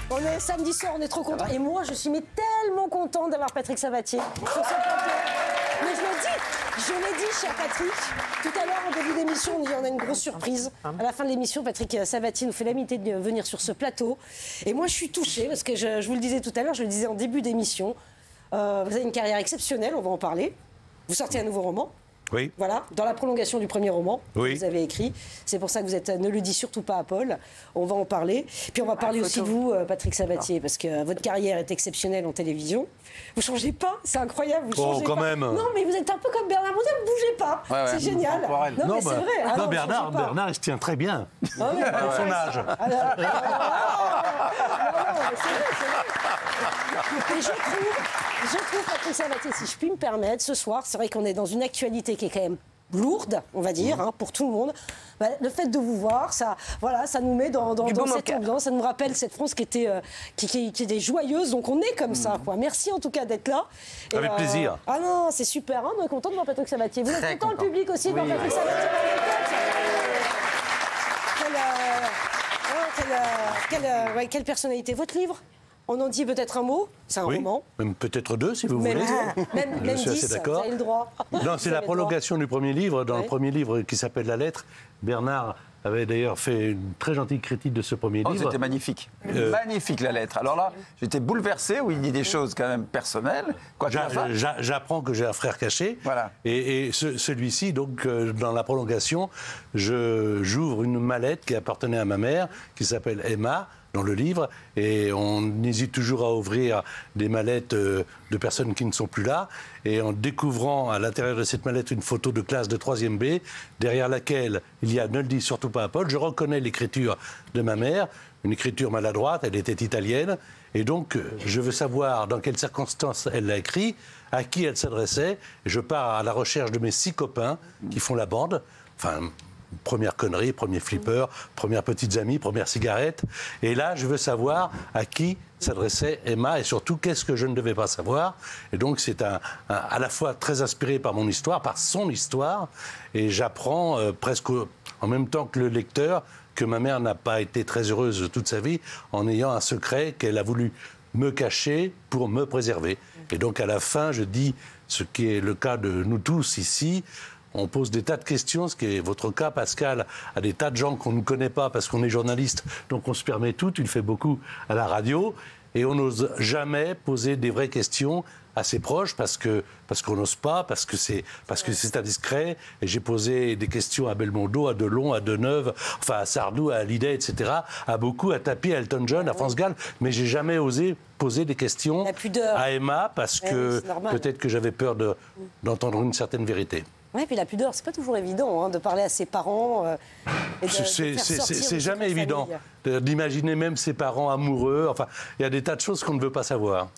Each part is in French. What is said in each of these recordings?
On est samedi soir, on est trop contents. Et moi, je suis tellement contente d'avoir Patrick Sabatier sur ce plateau. Mais je l'ai dit, cher Patrick, tout à l'heure, en début d'émission, on a une grosse surprise. À la fin de l'émission, Patrick Sabatier nous fait l'amitié de venir sur ce plateau. Et moi, je suis touchée, parce que je vous le disais tout à l'heure, je le disais en début d'émission, vous avez une carrière exceptionnelle, on va en parler. Vous sortez un nouveau roman. Oui. Voilà, dans la prolongation du premier roman que vous avez écrit. C'est pour ça que vous êtes Ne le dis surtout pas à Paul. On va en parler. Puis on va parler aussi de vous, Patrick Sabatier, parce que votre carrière est exceptionnelle en télévision. Vous changez pas, c'est incroyable. Vous changez quand pas. même. Non, mais vous êtes un peu comme Bernard Montet, vous bougez pas. Ouais, c'est génial. Non, mais c'est vrai. Ah, non, Bernard, il se tient très bien. Ah, oui, pour son âge. Mais c'est vrai. Et je trouve, Patrick Sabatier, si je puis me permettre, ce soir, c'est vrai qu'on est dans une actualité qui est quand même lourde, on va dire, pour tout le monde. Bah, le fait de vous voir, ça nous met dans cette ambiance, ça nous rappelle cette France qui était joyeuse, donc on est comme ça, quoi. Merci en tout cas d'être là. Et avec plaisir. Ah non, c'est super, hein, on est content de voir Patrick Sabatier. Vous êtes content, le public aussi, de voir Patrick Sabatier quelle personnalité. Votre livre, on en dit peut-être un mot, c'est un roman. Même peut-être deux, si vous voulez. Même je suis 10, assez d'accord. vous avez le droit. Non, c'est la prolongation du premier livre. Dans le premier livre qui s'appelle La Lettre, Bernard avait d'ailleurs fait une très gentille critique de ce premier livre. C'était magnifique. Magnifique, La Lettre. Alors là, j'étais bouleversé, où il dit des choses quand même personnelles. J'apprends que j'ai un frère caché. Voilà. Et celui-ci, donc, dans la prolongation, j'ouvre une mallette qui appartenait à ma mère, qui s'appelle Emma, dans le livre, et on hésite toujours à ouvrir des mallettes de personnes qui ne sont plus là, et en découvrant à l'intérieur de cette mallette une photo de classe de 3e B, derrière laquelle il y a « Ne le dis surtout pas à Paul », je reconnais l'écriture de ma mère, une écriture maladroite, elle était italienne, et donc je veux savoir dans quelles circonstances elle l'a écrit, à qui elle s'adressait, et je pars à la recherche de mes 6 copains qui font la bande, enfin... Première connerie, premier flipper, première petites amies, première cigarette. Et là, je veux savoir à qui s'adressait Emma et surtout qu'est-ce que je ne devais pas savoir. Et donc, c'est à la fois très inspiré par mon histoire, par son histoire. Et j'apprends presque en même temps que le lecteur que ma mère n'a pas été très heureuse toute sa vie en ayant un secret qu'elle a voulu me cacher pour me préserver. Et donc, à la fin, je dis ce qui est le cas de nous tous ici. On pose des tas de questions, ce qui est votre cas, Pascal, à des tas de gens qu'on ne connaît pas parce qu'on est journaliste, donc on se permet tout, tu le fais beaucoup à la radio, et on n'ose jamais poser des vraies questions à ses proches parce qu'on n'ose pas, parce que c'est indiscret. Et j'ai posé des questions à Belmondo, à Delon, à Deneuve, enfin à Sardou, à Hallyday, etc., à beaucoup, à Tapi, à Elton John, à France Gall, mais j'ai jamais osé poser des questions à Emma parce que peut-être que j'avais peur d'entendre une certaine vérité. Oui, puis la pudeur, c'est pas toujours évident de parler à ses parents. C'est jamais évident d'imaginer même ses parents amoureux. Enfin, il y a des tas de choses qu'on ne veut pas savoir.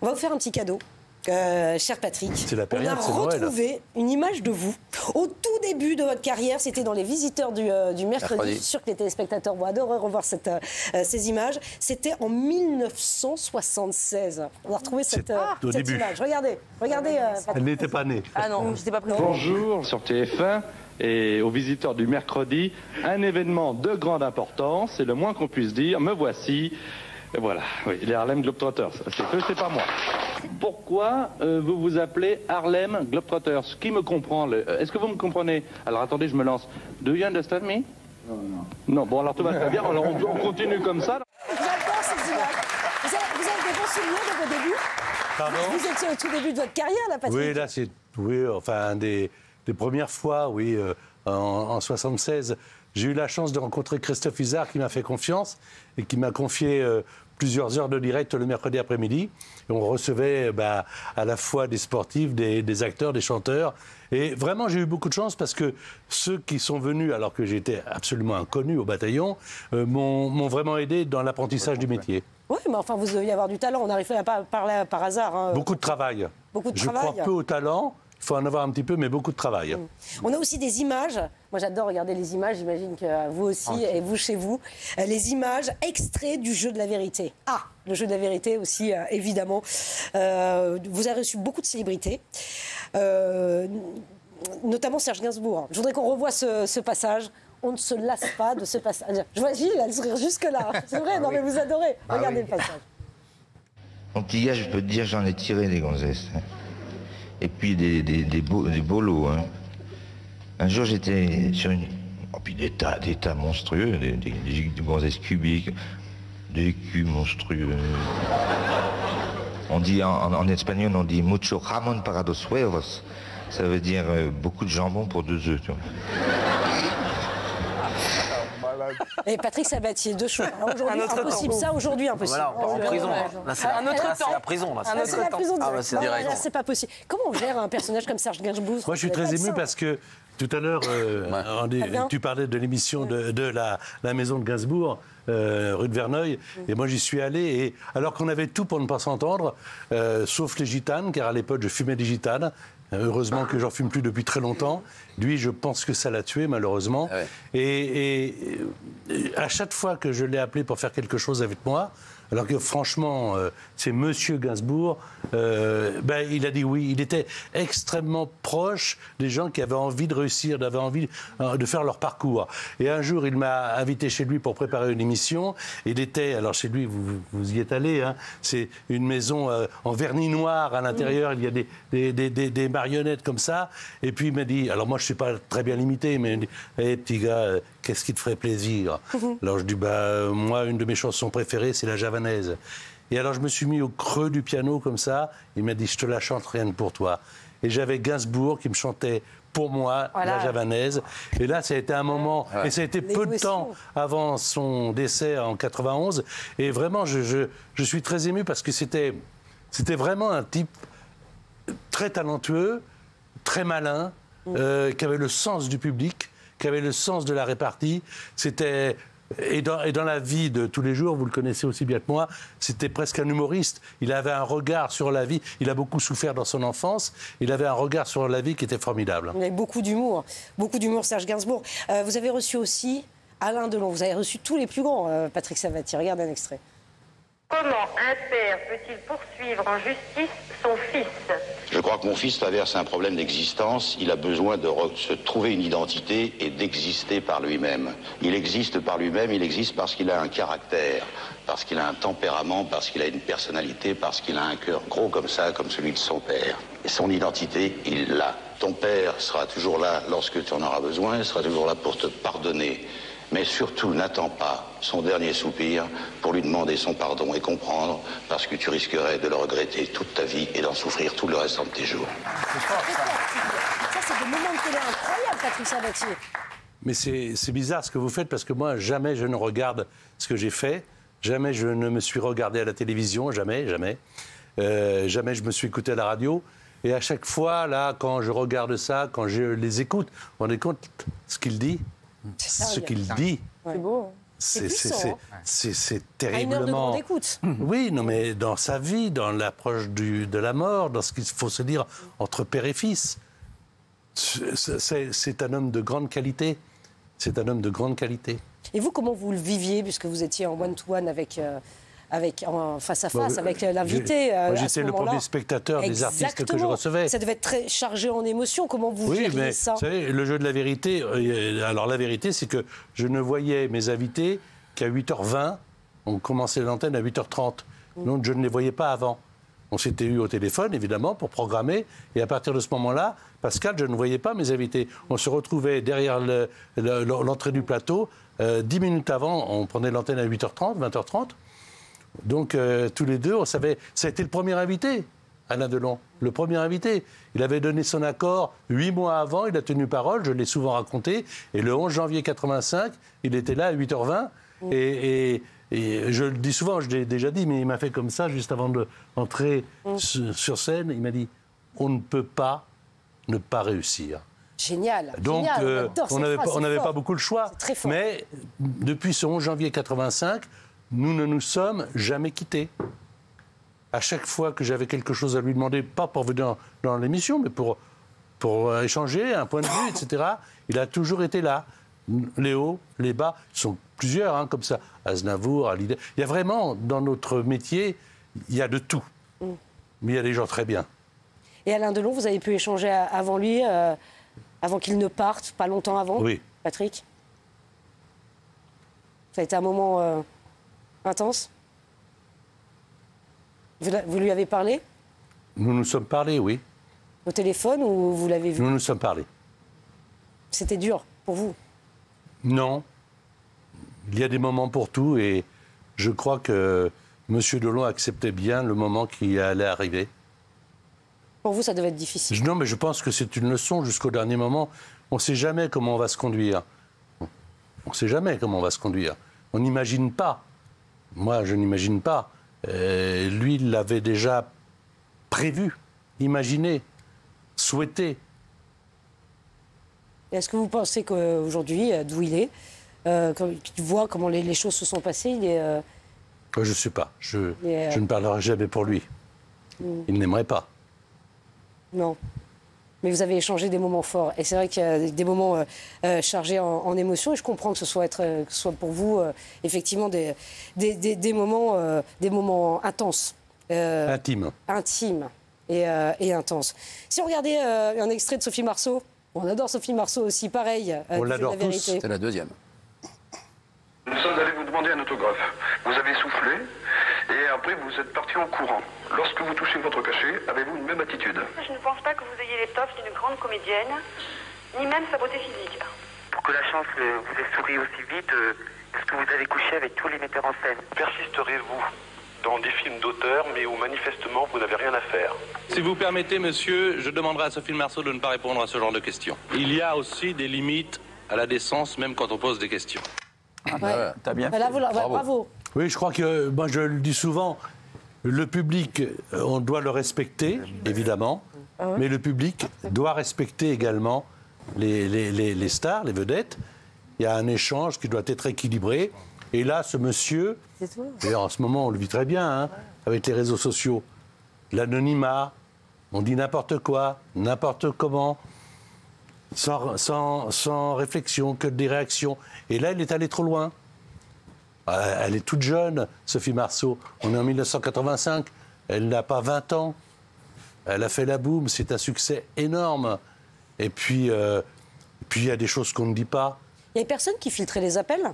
On va vous faire un petit cadeau. Cher Patrick, on a retrouvé une image de vous au tout début de votre carrière. C'était dans Les Visiteurs du mercredi. Je suis sûre que les téléspectateurs vont adorer revoir ces images. C'était en 1976. On a retrouvé cette image. Regardez. Elle n'était pas née. Ah non, j'étais pas présente. Bonjour sur TF1 et aux Visiteurs du mercredi. Un événement de grande importance, c'est le moins qu'on puisse dire. Me voici. Et voilà, oui, les Harlem Globetrotters. C'est eux, c'est pas moi. Pourquoi vous vous appelez Harlem Globetrotters? Qui me comprend? Est-ce que vous me comprenez? Alors attendez, je me lance. Do you understand me? Non, bon alors tout va très bien, alors on continue comme ça. J'adore ces images. Vous avez des bons souvenirs de vos débuts? Pardon? Vous étiez au tout début de votre carrière, là, Patrick? Oui, là, c'est enfin, des premières fois, oui, en 76. J'ai eu la chance de rencontrer Christophe Izard qui m'a fait confiance et qui m'a confié plusieurs heures de direct le mercredi après-midi. Et on recevait à la fois des sportifs, des acteurs, des chanteurs. Et vraiment, j'ai eu beaucoup de chance parce que ceux qui sont venus, alors que j'étais absolument inconnu au bataillon, m'ont vraiment aidé dans l'apprentissage du métier. Oui, mais enfin, vous deviez avoir du talent. On n'arrivait pas à parler par hasard. Beaucoup de travail. Je crois peu au talent. Il faut en avoir un petit peu, mais beaucoup de travail. On a aussi des images. Moi, j'adore regarder les images. J'imagine que vous aussi, et vous chez vous. Les images extraits du jeu de la vérité. Ah, le jeu de la vérité aussi, évidemment. Vous avez reçu beaucoup de célébrités, notamment Serge Gainsbourg. Je voudrais qu'on revoie ce passage. on ne se lasse pas de ce passage. Je vois Gilles, elle sourire jusque-là. C'est vrai, non mais vous adorez. Regardez le passage. Antillas, je peux te dire, j'en ai tiré des gonzesses. Et puis des bolos. Hein. Un jour, j'étais sur une... Oh, puis des tas monstrueux, des gonzesses cubiques, des culs monstrueux. On dit, en espagnol, on dit mucho jamón para dos huevos. Ça veut dire beaucoup de jambon pour 2 œufs, tu vois. Et Patrick Sabatier, 2 choses. Aujourd'hui, impossible. Ça, aujourd'hui, impossible. Voilà, on part en prison. Là, c'est un autre temps. la prison. Là, C'est la prison. Ah, bah, c'est direct. Là, c'est pas possible. Comment on gère un personnage comme Serge Gainsbourg? Moi, je suis très ému parce que tout à l'heure, tu parlais de l'émission de la maison de Gainsbourg, rue de Verneuil, et moi, j'y suis allé. Et alors qu'on avait tout pour ne pas s'entendre, sauf les gitanes, car à l'époque, je fumais des gitanes. Heureusement que j'en fume plus depuis très longtemps. Lui, je pense que ça l'a tué, malheureusement. Ah ouais. Et à chaque fois que je l'ai appelé pour faire quelque chose avec moi, alors que franchement, c'est Monsieur Gainsbourg, il a dit oui. Il était extrêmement proche des gens qui avaient envie de réussir, avaient envie de faire leur parcours. Et un jour, il m'a invité chez lui pour préparer une émission. Il était, alors chez lui, vous y êtes allé, hein, c'est une maison en vernis noir à l'intérieur. Il y a des marionnettes comme ça. Et puis il m'a dit, alors moi je ne sais pas très bien limiter, mais il m'a dit, hey, petit gars, qu'est-ce qui te ferait plaisir? Alors je dis, moi, une de mes chansons préférées, c'est la javanaise. Et alors je me suis mis au creux du piano comme ça. Il m'a dit, je te la chante rien que pour toi. Et j'avais Gainsbourg qui me chantait pour moi la javanaise. Et là, ça a été un moment, et ça a été peu de temps avant son décès en 91. Et vraiment, je suis très ému parce que c'était vraiment un type très talentueux, très malin, qui avait le sens du public, qui avait le sens de la répartie. C'était... Et dans la vie de tous les jours, vous le connaissez aussi bien que moi, c'était presque un humoriste. Il avait un regard sur la vie. Il a beaucoup souffert dans son enfance. Il avait un regard sur la vie qui était formidable. Il avait beaucoup d'humour, Serge Gainsbourg. Vous avez reçu aussi Alain Delon. Vous avez reçu tous les plus grands, Patrick Sabatier. Regardez un extrait. Comment un père peut-il poursuivre en justice son fils? Je crois que mon fils traverse un problème d'existence. Il a besoin de se trouver une identité et d'exister par lui-même. Il existe par lui-même, il existe parce qu'il a un caractère, parce qu'il a un tempérament, parce qu'il a une personnalité, parce qu'il a un cœur gros comme ça, comme celui de son père. Et son identité, il l'a. Ton père sera toujours là lorsque tu en auras besoin, il sera toujours là pour te pardonner. Mais surtout, n'attends pas son dernier soupir pour lui demander son pardon et comprendre, parce que tu risquerais de le regretter toute ta vie et d'en souffrir tout le restant de tes jours. Ça, c'est des moments de télé incroyables, Patrick Sabatier. Mais c'est bizarre ce que vous faites, parce que moi, jamais je ne regarde ce que j'ai fait. Jamais je ne me suis regardé à la télévision, jamais. Jamais je me suis écouté à la radio. Et à chaque fois, là, quand je regarde ça, quand je les écoute, vous vous rendez compte ce qu'il dit? Ce qu'il dit, c'est beau. C'est terriblement. À une heure de grande écoute. Oui, non, mais dans sa vie, dans l'approche de la mort, dans ce qu'il faut se dire entre père et fils, c'est un homme de grande qualité. C'est un homme de grande qualité. Et vous, comment vous le viviez, puisque vous étiez en one-to-one en face-à-face avec l'invité? J'étais le premier spectateur des artistes que je recevais. Ça devait être très chargé en émotions. Comment vous gériez ça? Vous savez, le jeu de la vérité, alors la vérité, c'est que je ne voyais mes invités qu'à 8h20. On commençait l'antenne à 8h30. Donc je ne les voyais pas avant. On s'était eu au téléphone, évidemment, pour programmer. Et à partir de ce moment-là, Pascal, je ne voyais pas mes invités. On se retrouvait derrière l'entrée du plateau. 10 minutes avant, on prenait l'antenne à 8h30, 20h30. Donc, tous les deux, on savait... Ça a été le premier invité, Alain Delon. Le premier invité. Il avait donné son accord 8 mois avant, il a tenu parole, je l'ai souvent raconté. Et le 11 janvier 85, il était là à 8h20. Et je le dis souvent, je l'ai déjà dit, mais il m'a fait comme ça, juste avant d'entrer sur scène. Il m'a dit, on ne peut pas ne pas réussir. Génial. Donc, génial, on n'avait pas beaucoup le choix. Très fort. Mais depuis ce 11 janvier 85, nous ne nous sommes jamais quittés. À chaque fois que j'avais quelque chose à lui demander, pas pour venir dans l'émission, mais pour échanger un point de vue, etc., il a toujours été là. Les hauts, les bas, ils sont plusieurs, hein, comme ça. Aznavour, Hallyday. Il y a vraiment, dans notre métier, il y a de tout. Mais il y a des gens très bien. Et Alain Delon, vous avez pu échanger avant lui, avant qu'il ne parte, pas longtemps avant, oui. Patrick? Ça a été un moment intense. Vous lui avez parlé? Nous nous sommes parlé, oui. Au téléphone ou vous l'avez vu? Nous nous sommes parlé. C'était dur pour vous? Non. Il y a des moments pour tout et je crois que M. Delon acceptait bien le moment qui allait arriver. Pour vous, ça devait être difficile. Non, mais je pense que c'est une leçon jusqu'au dernier moment. On ne sait jamais comment on va se conduire. On ne sait jamais comment on va se conduire. On n'imagine pas. Moi, je n'imagine pas. Lui, il l'avait déjà prévu, imaginé, souhaité. Est-ce que vous pensez qu'aujourd'hui, d'où il est, qu'il voit comment les choses se sont passées, il est... Je ne sais pas. Je ne parlerai jamais pour lui. Il n'aimerait pas. Non. Mais vous avez échangé des moments forts. Et c'est vrai qu'il y a des moments chargés en émotions. Et je comprends que ce soit pour vous, effectivement, des moments intenses. Intime. Intimes et intenses. Si on regardait un extrait de Sophie Marceau, on adore Sophie Marceau aussi, pareil. On l'adore tous. C'est la deuxième. Nous sommes allés vous demander un autographe. Vous avez soufflé et après vous êtes parti en courant. Lorsque vous touchez votre cachet, avez-vous une même attitude? Je ne pense pas que vous ayez l'étoffe d'une grande comédienne, ni même sa beauté physique. Pour que la chance vous ait souri aussi vite, est-ce que vous avez couché avec tous les metteurs en scène? Persisterez-vous dans des films d'auteur, mais où manifestement vous n'avez rien à faire? Si vous permettez, monsieur, je demanderai à Sophie Marceau de ne pas répondre à ce genre de questions. Il y a aussi des limites à la décence, même quand on pose des questions. Ouais. T'as bien fait. Là, bravo. Oui, je crois que, moi je le dis souvent, le public, on doit le respecter, évidemment, mais le public doit respecter également les stars, les vedettes. Il y a un échange qui doit être équilibré. Et là, ce monsieur, d'ailleurs en ce moment on le vit très bien, hein, avec les réseaux sociaux, l'anonymat, on dit n'importe quoi, n'importe comment, sans réflexion, que des réactions. Et là, il est allé trop loin. Elle est toute jeune, Sophie Marceau. On est en 1985. Elle n'a pas 20 ans. Elle a fait la boum. C'est un succès énorme. Et puis, il y a des choses qu'on ne dit pas. Il y a personne qui filtrait les appels?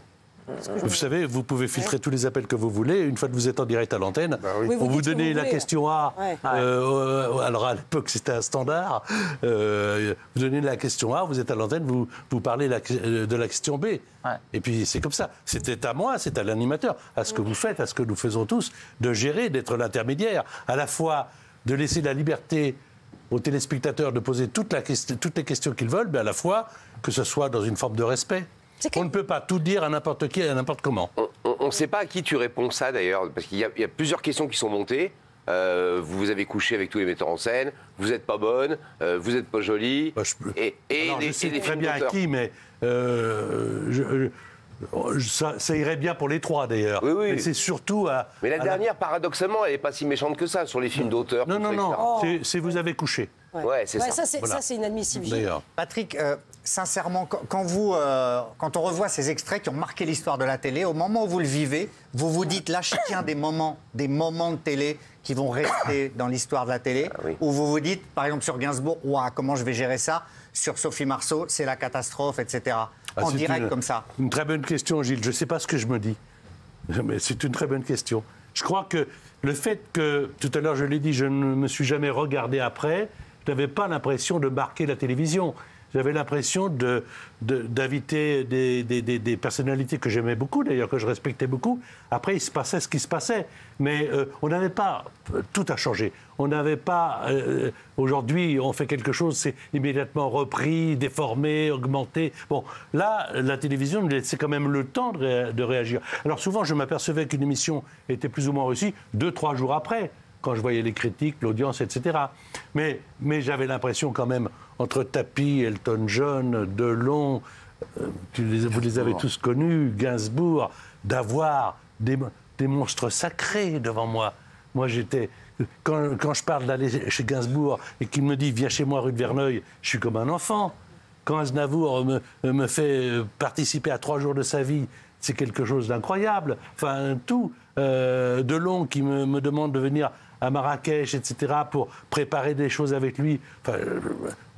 Vous savez, vous pouvez filtrer tous les appels que vous voulez. Une fois que vous êtes en direct à l'antenne, Oui, on vous dites ce que donnez vous la voulez. question A. Ouais. Alors à l'époque, c'était un standard. Vous donnez la question A, vous êtes à l'antenne, vous parlez de la question B. Ouais. Et puis c'est comme ça. C'était à moi, c'est à l'animateur, à ce que vous faites, à ce que nous faisons tous, de gérer, d'être l'intermédiaire. À la fois de laisser la liberté aux téléspectateurs de poser toutes les questions qu'ils veulent, mais à la fois que ce soit dans une forme de respect. On ne peut pas tout dire à n'importe qui et à n'importe comment. On ne sait pas à qui tu réponds ça d'ailleurs, parce qu'il y a plusieurs questions qui sont montées. Vous avez couché avec tous les metteurs en scène, vous n'êtes pas bonne, vous n'êtes pas jolie. Bah, je sais très bien à qui, mais ça irait bien pour les trois d'ailleurs. Oui, oui. Mais c'est surtout à. Mais la dernière, paradoxalement, elle n'est pas si méchante que ça sur les films d'auteur. Non, tout ça, non, non. etc. C'est vous avez couché. Ouais, c'est ça. Ça, c'est inadmissible. D'ailleurs. Patrick, sincèrement, quand on revoit ces extraits qui ont marqué l'histoire de la télé, au moment où vous le vivez, vous vous dites là, je tiens des moments de télé qui vont rester dans l'histoire de la télé, où vous vous dites, par exemple sur Gainsbourg, ouah, comment je vais gérer ça? Sur Sophie Marceau, c'est la catastrophe, etc. En direct comme ça. Une très bonne question, Gilles. Je ne sais pas ce que je me dis. Mais c'est une très bonne question. Je crois que le fait que, tout à l'heure je l'ai dit, je ne me suis jamais regardé après, je n'avais pas l'impression de marquer la télévision. J'avais l'impression d'inviter des personnalités que j'aimais beaucoup, d'ailleurs que je respectais beaucoup. Après, il se passait ce qui se passait. Mais on n'avait pas... Tout a changé. On n'avait pas... Aujourd'hui, on fait quelque chose, c'est immédiatement repris, déformé, augmenté. Bon, là, la télévision nous laissait quand même le temps de réagir. Alors souvent, je m'apercevais qu'une émission était plus ou moins réussie 2-3 jours après, quand je voyais les critiques, l'audience, etc. Mais j'avais l'impression quand même, entre Tapi, Elton John, Delon, vous les avez tous connus, Gainsbourg, d'avoir des monstres sacrés devant moi. Moi, j'étais... Quand je parle d'aller chez Gainsbourg et qu'il me dit « Viens chez moi, rue de Verneuil », je suis comme un enfant. Quand Aznavour me fait participer à 3 jours de sa vie, c'est quelque chose d'incroyable. Enfin, tout. Delon qui me demande de venir à Marrakech, etc., pour préparer des choses avec lui. Enfin,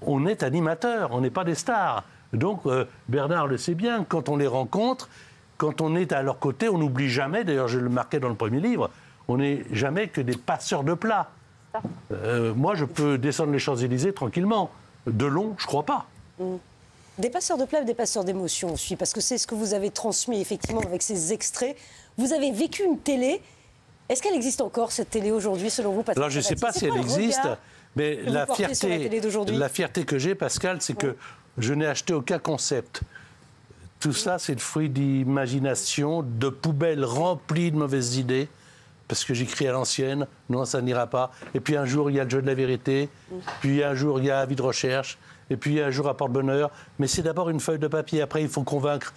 on est animateur, on n'est pas des stars. Donc, Bernard le sait bien, quand on les rencontre, quand on est à leur côté, on n'oublie jamais, d'ailleurs je le marquais dans le premier livre, on n'est jamais que des passeurs de plats. Moi, je peux descendre les Champs-Élysées tranquillement. De long, je crois pas. Des passeurs de plats, des passeurs d'émotions aussi, parce que c'est ce que vous avez transmis effectivement avec ces extraits. Vous avez vécu une télé. Est-ce qu'elle existe encore, cette télé, aujourd'hui, selon vous, Patrick Alors, je ne sais pas si elle existe, mais la fierté que j'ai, Pascal, c'est que je n'ai acheté aucun concept. Tout ça, c'est le fruit d'imagination, de poubelles remplies de mauvaises idées, parce que j'écris à l'ancienne, non, ça n'ira pas. Et puis un jour, il y a le jeu de la vérité, puis un jour, il y a avis de recherche, et puis un jour, à porte-bonheur. Mais c'est d'abord une feuille de papier. Après, il faut convaincre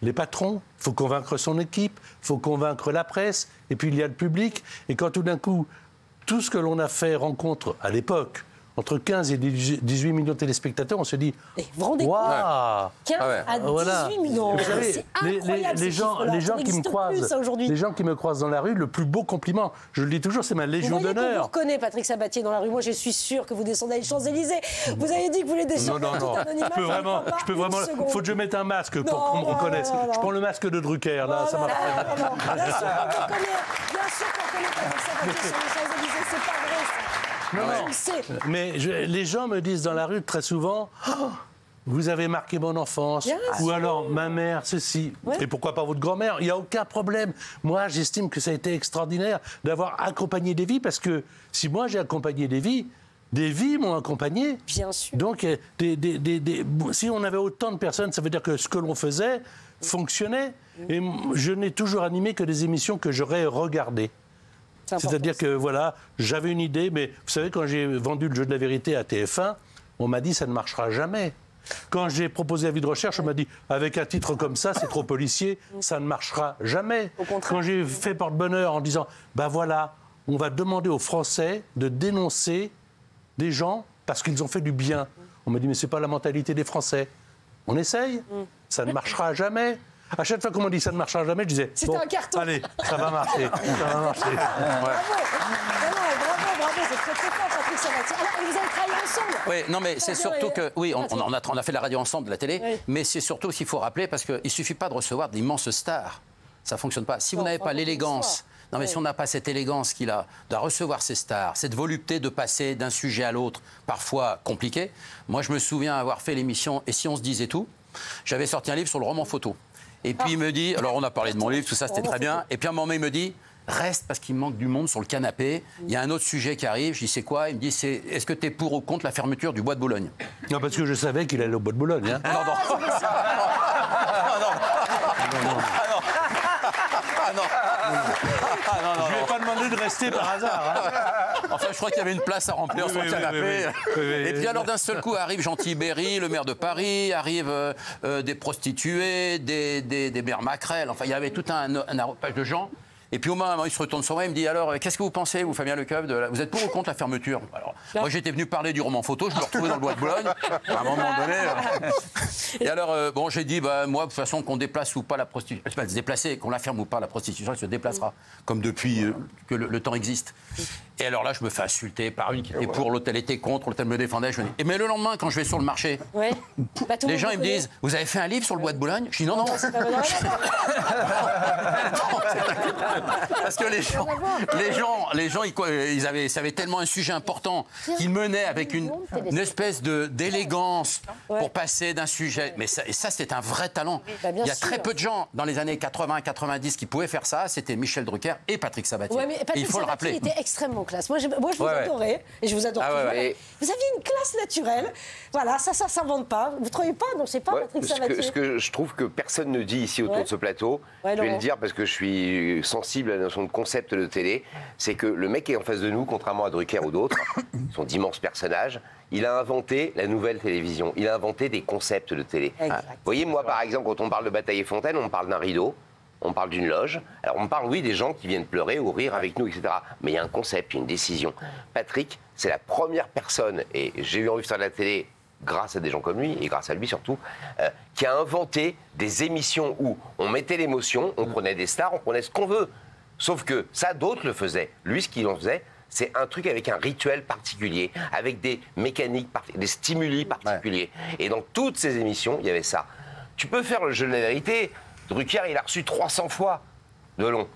les patrons, il faut convaincre son équipe, il faut convaincre la presse, et puis il y a le public. Et quand tout d'un coup, tout ce que l'on a fait rencontre, à l'époque, entre 15 et 18 millions de téléspectateurs, on se dit « Waouh !» 15 à 18 millions, c'est incroyable. Les gens qui me croisent dans la rue, le plus beau compliment, je le dis toujours, c'est ma Légion d'honneur. On vous reconnaît, Patrick Sabatier, dans la rue. Moi, je suis sûr que vous descendez les Champs-Élysées. Vous avez dit que vous voulez descendre tout anonymat. Je peux vraiment. Il faut que je mette un masque pour qu'on me reconnaisse. Je prends le masque de Drucker, là, ça marche pas. Bien sûr qu'on connaît Patrick Sabatier sur les Champs-Élysées, c'est pas vrai, ça. Non. Mais les gens me disent dans la rue très souvent oh, vous avez marqué mon enfance, ou alors ma mère, ceci, et pourquoi pas votre grand-mère, il n'y a aucun problème. Moi, j'estime que ça a été extraordinaire d'avoir accompagné des vies, parce que si moi j'ai accompagné des vies m'ont accompagné. Bien sûr. Donc, si on avait autant de personnes, ça veut dire que ce que l'on faisait fonctionnait. Et je n'ai toujours animé que des émissions que j'aurais regardées. C'est-à-dire que voilà, j'avais une idée, mais vous savez, quand j'ai vendu le jeu de la vérité à TF1, on m'a dit ça ne marchera jamais. Quand j'ai proposé avis de recherche, on m'a dit avec un titre comme ça, c'est trop policier, ça ne marchera jamais. Quand j'ai fait porte-bonheur en disant ben voilà, on va demander aux Français de dénoncer des gens parce qu'ils ont fait du bien. On m'a dit mais c'est pas la mentalité des Français. On essaye, ça ne marchera jamais. À chaque fois qu'on m'a dit ça ne marchera jamais, je disais c'était un carton. Allez, ça va marcher, ça va marcher. Bravo, c'est très fort, Patrick Sabatier. Alors, vous avez travaillé ensemble. Oui, non, mais c'est surtout que oui, on a fait la radio ensemble, de la télé, mais c'est surtout ce qu'il faut rappeler, parce qu'il suffit pas de recevoir d'immenses stars, ça fonctionne pas. Si vous n'avez pas l'élégance. Non, mais si on n'a pas cette élégance qu'il a de recevoir ces stars, cette volupté de passer d'un sujet à l'autre, parfois compliqué. Moi, je me souviens avoir fait l'émission Et si on se disait tout, j'avais sorti un livre sur le roman photo. Et puis il me dit, alors on a parlé de mon livre, tout ça, c'était très bien. Et puis à un moment, il me dit, reste parce qu'il manque du monde sur le canapé. Il y a un autre sujet qui arrive. Je dis, c'est quoi? Il me dit, est-ce que tu es pour ou contre la fermeture du bois de Boulogne? Non, parce que je savais qu'il allait au bois de Boulogne. Hein. Je lui ai pas demandé de rester par hasard. Hein. Enfin, je crois qu'il y avait une place à remplir sur le canapé. Et puis alors, d'un seul coup, arrive Gentil Berry, le maire de Paris, arrivent des prostituées, des mères maquerelles. Enfin, il y avait tout un arropage de gens. Et puis au moment, il se retourne sur moi, il me dit alors, qu'est-ce que vous pensez, vous, Fabien Lecoeuf, vous êtes pour ou contre la fermeture? Alors, moi, j'étais venu parler du roman photo, je me retrouvais dans le bois de Boulogne, à un moment donné. Et alors, bon, j'ai dit, moi, de toute façon, qu'on déplace ou pas la prostitution, c'est pas se déplacer, qu'on la ferme ou pas, la prostitution, elle se déplacera, comme depuis que le temps existe. Et alors là, je me fais insulter par une qui était pour, l'autre elle était contre, l'autre elle me défendait. Je me dis, mais le lendemain, quand je vais sur le marché, les gens ils me disent, vous avez fait un livre sur le bois de Boulogne? Je dis non. Parce que les gens, ils avaient tellement un sujet important qu'ils menaient avec une espèce d'élégance pour passer d'un sujet. Mais ça, c'était un vrai talent. Il y a très peu de gens dans les années 80-90 qui pouvaient faire ça. C'était Michel Drucker et Patrick Sabatier. Ouais, mais Patrick il faut le rappeler. Il était extrêmement classe. Moi, je vous adorais et je vous adore toujours. Vous aviez une classe naturelle. Voilà, ça s'invente pas. Vous ne trouvez pas? Non, c'est pas Patrick Sabatier. Ce que je trouve que personne ne dit ici autour de ce plateau, je vais le dire parce que je suis sensible à la notion de concept de télé, c'est que le mec qui est en face de nous, contrairement à Drucker ou d'autres, sont d'immenses personnages, il a inventé la nouvelle télévision. Il a inventé des concepts de télé. Vous voyez, moi, par exemple, quand on parle de Bataille-Fontaine, on parle d'un rideau. On parle d'une loge. Alors, on parle, oui, des gens qui viennent pleurer ou rire avec nous, etc. Mais il y a un concept, il y a une décision. Patrick, c'est la première personne, et j'ai eu envie de faire de la télé grâce à des gens comme lui, et grâce à lui surtout, qui a inventé des émissions où on mettait l'émotion, on prenait des stars, on prenait ce qu'on veut. Sauf que ça, d'autres le faisaient. Lui, ce qu'il en faisait, c'est un truc avec un rituel particulier, avec des mécaniques, des stimuli particuliers. Et dans toutes ces émissions, il y avait ça. Tu peux faire le jeu de la vérité. Drucker, il a reçu 300 fois Delon.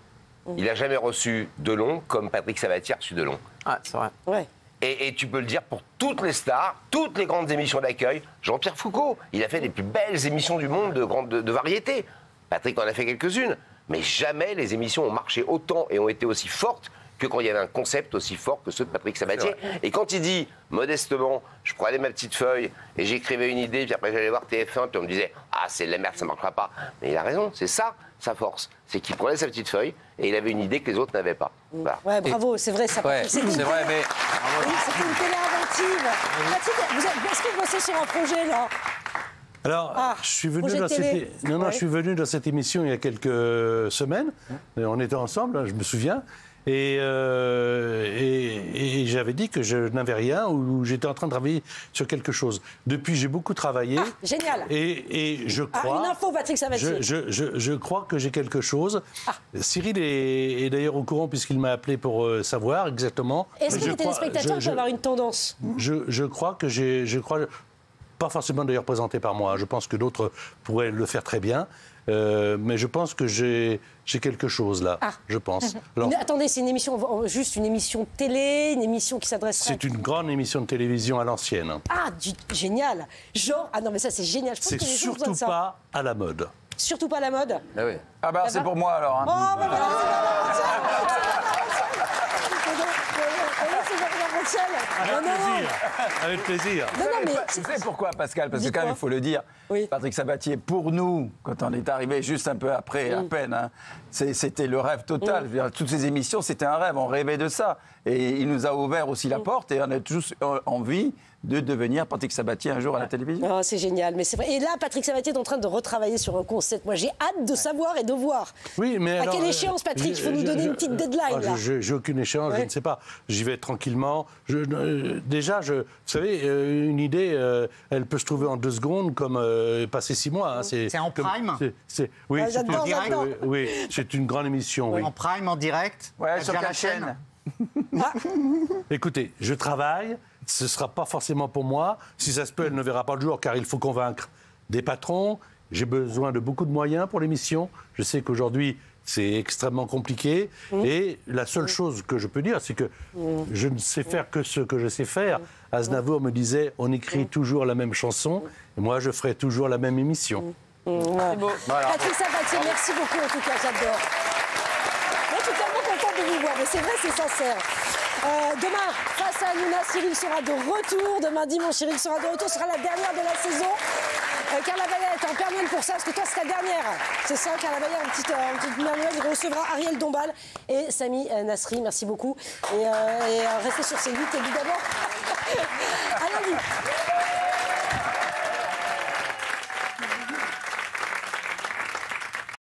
Il n'a jamais reçu Delon comme Patrick Sabatier a reçu Delon. Ah, c'est vrai. Ouais. Et tu peux le dire pour toutes les stars, toutes les grandes émissions d'accueil. Jean-Pierre Foucault, il a fait les plus belles émissions du monde de variété. Patrick en a fait quelques-unes. Mais jamais les émissions ont marché autant et ont été aussi fortes que quand il y avait un concept aussi fort que ceux de Patrick Sabatier. Et quand il dit, modestement, je prenais ma petite feuille et j'écrivais une idée, puis après j'allais voir TF1, puis on me disait, ah, c'est de la merde, ça ne marchera pas. Mais il a raison, c'est ça, sa force. C'est qu'il prenait sa petite feuille et il avait une idée que les autres n'avaient pas. Voilà. Ouais, bravo, c'est vrai, ça. Ouais, c'est vrai, mais... Oui, c'était une télé inventive. Patrick, est-ce que vous bossez sur un projet, là? Alors, je suis venu je suis venu dans cette émission il y a quelques semaines. On était ensemble, je me souviens. Et j'avais dit que je n'avais rien ou j'étais en train de travailler sur quelque chose. Depuis, j'ai beaucoup travaillé. Ah, génial. Et je crois... une info, Patrick Sabatier. Je crois que j'ai quelque chose. Cyril est d'ailleurs au courant puisqu'il m'a appelé pour savoir exactement. Est-ce que les téléspectateurs peuvent avoir une tendance? Je crois que pas forcément d'ailleurs présenté par moi. Je pense que d'autres pourraient le faire très bien. Mais je pense que j'ai quelque chose là, je pense. Alors, attendez, c'est une émission, juste une émission télé, une émission qui s'adresse... C'est une grande émission de télévision à l'ancienne. Ah, génial. Genre, ah non mais ça c'est génial. C'est surtout pas à la mode. Surtout pas à la mode? Ah oui. Ah bah c'est pour moi alors. Hein. Oh, bah voilà, Avec plaisir. Tu sais pourquoi, Pascal? Parce que quand même, il faut le dire, Patrick Sabatier, pour nous, quand on est arrivé juste un peu après, à peine, hein, c'était le rêve total. Je veux dire, toutes ces émissions, c'était un rêve, on rêvait de ça. Et il nous a ouvert aussi la porte et on a tous envie de devenir Patrick Sabatier un jour à la télévision. Oh, c'est génial, mais c'est vrai. Et là, Patrick Sabatier est en train de retravailler sur un concept. Moi, j'ai hâte de savoir et de voir. Oui, mais à quelle échéance, Patrick? Il faut nous donner une petite deadline. Là. J'ai aucune échéance, je ne sais pas. J'y vais tranquillement. Déjà, vous savez, une idée, elle peut se trouver en 2 secondes, comme passer 6 mois. Hein. C'est en prime? Oui, oui, c'est une grande émission. Oui. En prime, en direct? Ouais, sur la chaîne. Écoutez, je travaille. Ce ne sera pas forcément pour moi. Si ça se peut, elle ne verra pas le jour, car il faut convaincre des patrons. J'ai besoin de beaucoup de moyens pour l'émission. Je sais qu'aujourd'hui, c'est extrêmement compliqué. Et la seule chose que je peux dire, c'est que je ne sais faire que ce que je sais faire. Aznavour me disait, on écrit toujours la même chanson, et moi, je ferai toujours la même émission. C'est beau. Voilà. Patrick Sabatier, merci beaucoup, en tout cas, j'adore. Je suis tellement contente de vous voir, mais c'est vrai, c'est sincère. Demain, face à Hanouna, Cyril sera de retour. Demain dimanche, Cyril sera de retour. Ce sera la dernière de la saison. Carla Bayer est en permanence pour ça, parce que toi, c'est ta dernière. C'est ça, Carla Bayer, une petite manuelle. Il recevra Ariel Dombal et Sami Nasri. Merci beaucoup. Et restez sur C8, évidemment. À lundi.